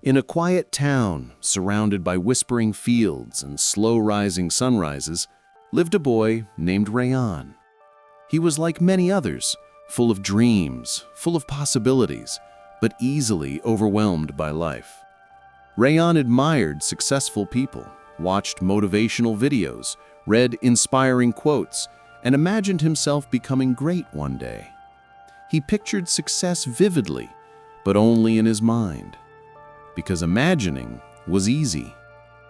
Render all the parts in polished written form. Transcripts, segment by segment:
In a quiet town, surrounded by whispering fields and slow-rising sunrises, lived a boy named Rayyan. He was like many others, full of dreams, full of possibilities, but easily overwhelmed by life. Rayyan admired successful people, watched motivational videos, read inspiring quotes, and imagined himself becoming great one day. He pictured success vividly, but only in his mind. Because imagining was easy,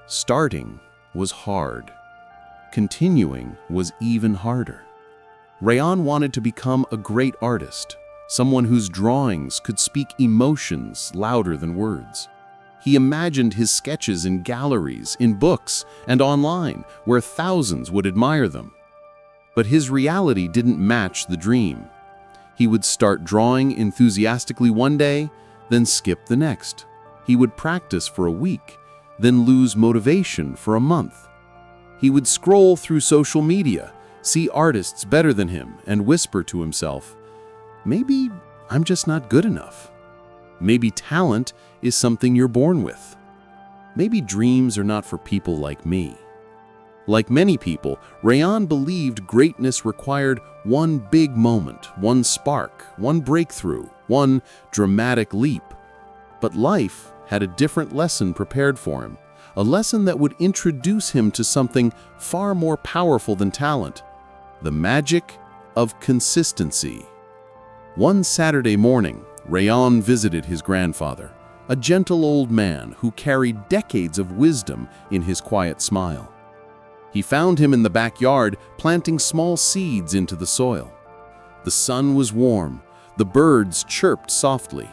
starting was hard, continuing was even harder. Rayyan wanted to become a great artist, someone whose drawings could speak emotions louder than words. He imagined his sketches in galleries, in books, and online, where thousands would admire them. But his reality didn't match the dream. He would start drawing enthusiastically one day, then skip the next. He would practice for a week, then lose motivation for a month. He would scroll through social media, see artists better than him, and whisper to himself, "Maybe I'm just not good enough. Maybe talent is something you're born with. Maybe dreams are not for people like me." Like many people, Rayyan believed greatness required one big moment, one spark, one breakthrough, one dramatic leap. But life had a different lesson prepared for him, a lesson that would introduce him to something far more powerful than talent: the magic of consistency. One Saturday morning, Rayyan visited his grandfather, a gentle old man who carried decades of wisdom in his quiet smile. He found him in the backyard planting small seeds into the soil. The sun was warm, the birds chirped softly,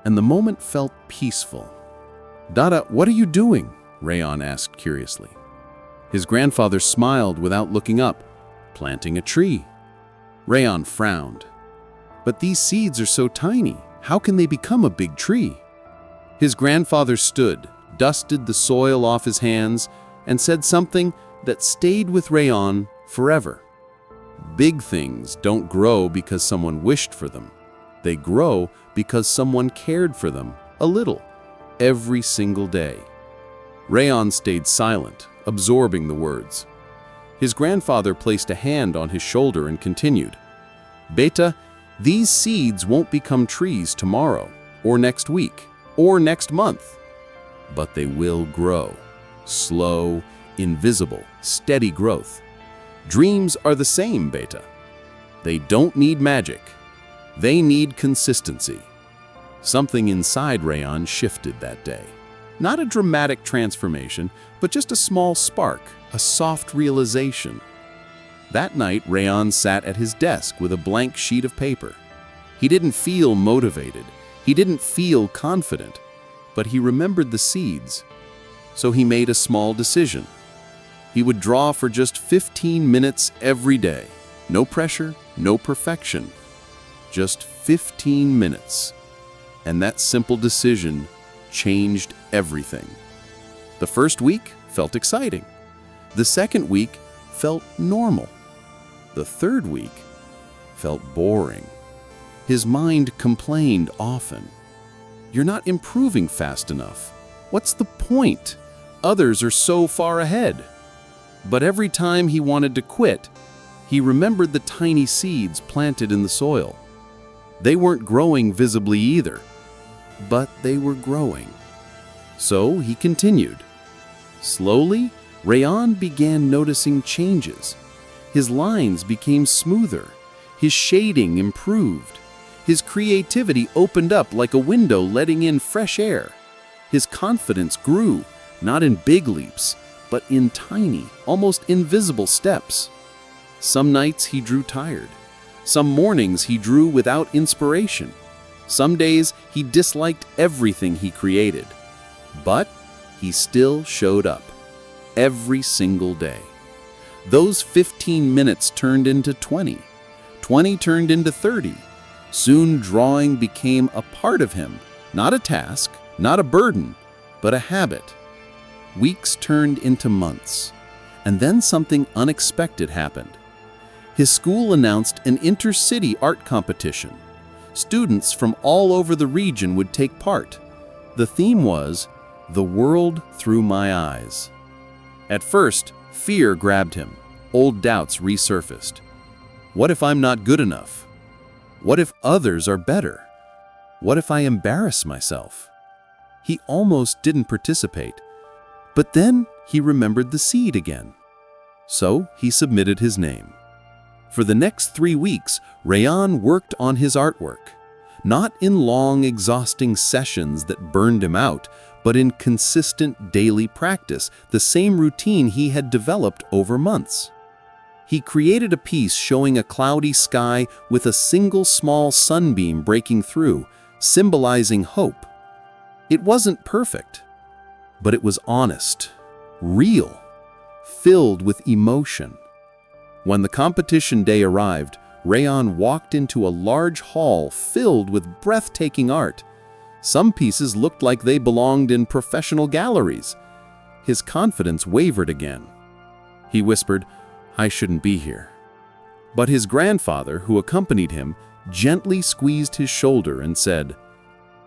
and the moment felt peaceful. "Dada, what are you doing?" Rayyan asked curiously. His grandfather smiled without looking up. "Planting a tree." Rayyan frowned. "But these seeds are so tiny. How can they become a big tree?" His grandfather stood, dusted the soil off his hands, and said something that stayed with Rayyan forever. "Big things don't grow because someone wished for them. They grow because someone cared for them a little, every single day." Rayyan stayed silent, absorbing the words. His grandfather placed a hand on his shoulder and continued, "Beta, these seeds won't become trees tomorrow, or next week, or next month. But they will grow. Slow, invisible, steady growth. Dreams are the same, Beta. They don't need magic. They need consistency." Something inside Rayyan shifted that day. Not a dramatic transformation, but just a small spark, a soft realization. That night, Rayyan sat at his desk with a blank sheet of paper. He didn't feel motivated. He didn't feel confident, but he remembered the seeds. So he made a small decision. He would draw for just 15 minutes every day. No pressure, no perfection. Just 15 minutes. And that simple decision changed everything. The first week felt exciting. The second week felt normal. The third week felt boring. His mind complained often. "You're not improving fast enough. What's the point? Others are so far ahead." But every time he wanted to quit, he remembered the tiny seeds planted in the soil. They weren't growing visibly either, but they were growing. So he continued. Slowly, Rayyan began noticing changes. His lines became smoother. His shading improved. His creativity opened up like a window letting in fresh air. His confidence grew, not in big leaps, but in tiny, almost invisible steps. Some nights he drew tired. Some mornings he drew without inspiration. Some days he disliked everything he created. But he still showed up, every single day. Those 15 minutes turned into 20. 20 turned into 30. Soon drawing became a part of him, not a task, not a burden, but a habit. Weeks turned into months, and then something unexpected happened. His school announced an intercity art competition. Students from all over the region would take part. The theme was, "The world through my eyes." At first, fear grabbed him. Old doubts resurfaced. What if I'm not good enough? What if others are better? What if I embarrass myself? He almost didn't participate, but then he remembered the seed again. So he submitted his name. For the next 3 weeks, Rayyan worked on his artwork, not in long, exhausting sessions that burned him out, but in consistent daily practice, the same routine he had developed over months. He created a piece showing a cloudy sky with a single small sunbeam breaking through, symbolizing hope. It wasn't perfect, but it was honest, real, filled with emotion. When the competition day arrived, Rayyan walked into a large hall filled with breathtaking art. Some pieces looked like they belonged in professional galleries. His confidence wavered again. He whispered, "I shouldn't be here." But his grandfather, who accompanied him, gently squeezed his shoulder and said,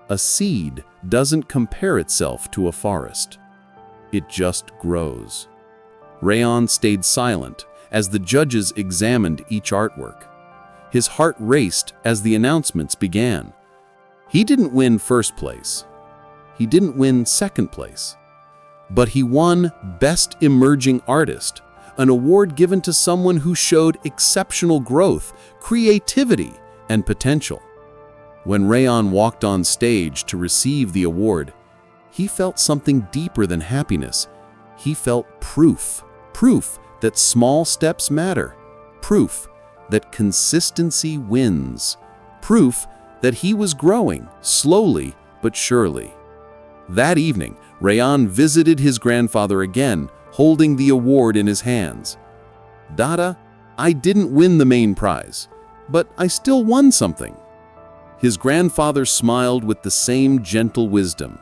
"A seed doesn't compare itself to a forest. It just grows." Rayyan stayed silent as the judges examined each artwork. His heart raced as the announcements began. He didn't win first place. He didn't win second place. But he won Best Emerging Artist, an award given to someone who showed exceptional growth, creativity, and potential. When Rayyan walked on stage to receive the award, he felt something deeper than happiness. He felt proof that small steps matter, proof that consistency wins, proof that he was growing, slowly but surely. That evening, Rayyan visited his grandfather again, holding the award in his hands. "Dada, I didn't win the main prize, but I still won something." His grandfather smiled with the same gentle wisdom.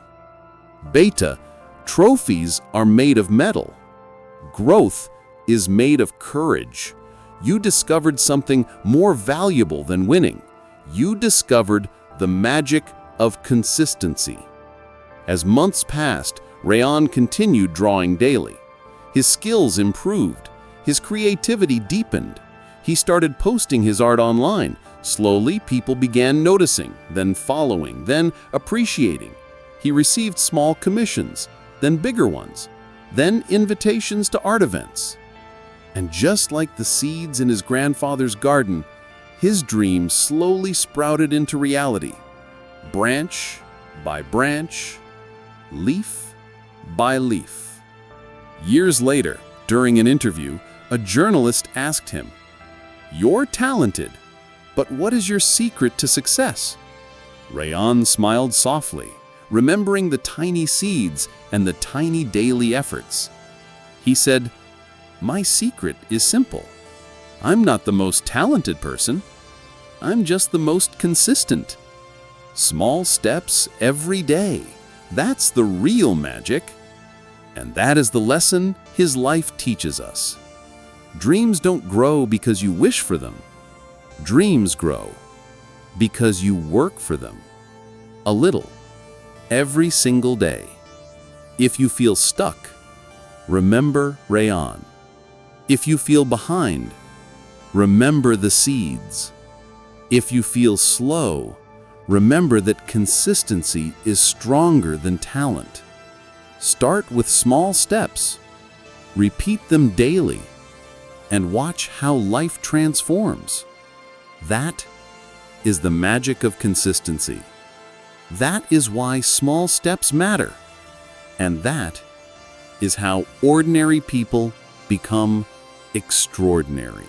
"Beta, trophies are made of metal. Growth is made of courage. You discovered something more valuable than winning. You discovered the magic of consistency." As months passed, Rayyan continued drawing daily. His skills improved. His creativity deepened. He started posting his art online. Slowly, people began noticing, then following, then appreciating. He received small commissions, then bigger ones, then invitations to art events. And just like the seeds in his grandfather's garden, his dream slowly sprouted into reality, branch by branch, leaf by leaf. Years later, during an interview, a journalist asked him, "You're talented, but what is your secret to success?" Rayyan smiled softly, remembering the tiny seeds and the tiny daily efforts. He said, "My secret is simple. I'm not the most talented person. I'm just the most consistent. Small steps every day. That's the real magic." And that is the lesson his life teaches us. Dreams don't grow because you wish for them. Dreams grow because you work for them. A little, every single day. If you feel stuck, remember Rayyan. If you feel behind, remember the seeds. If you feel slow, remember that consistency is stronger than talent. Start with small steps, repeat them daily, and watch how life transforms. That is the magic of consistency. That is why small steps matter. And that is how ordinary people become extraordinary.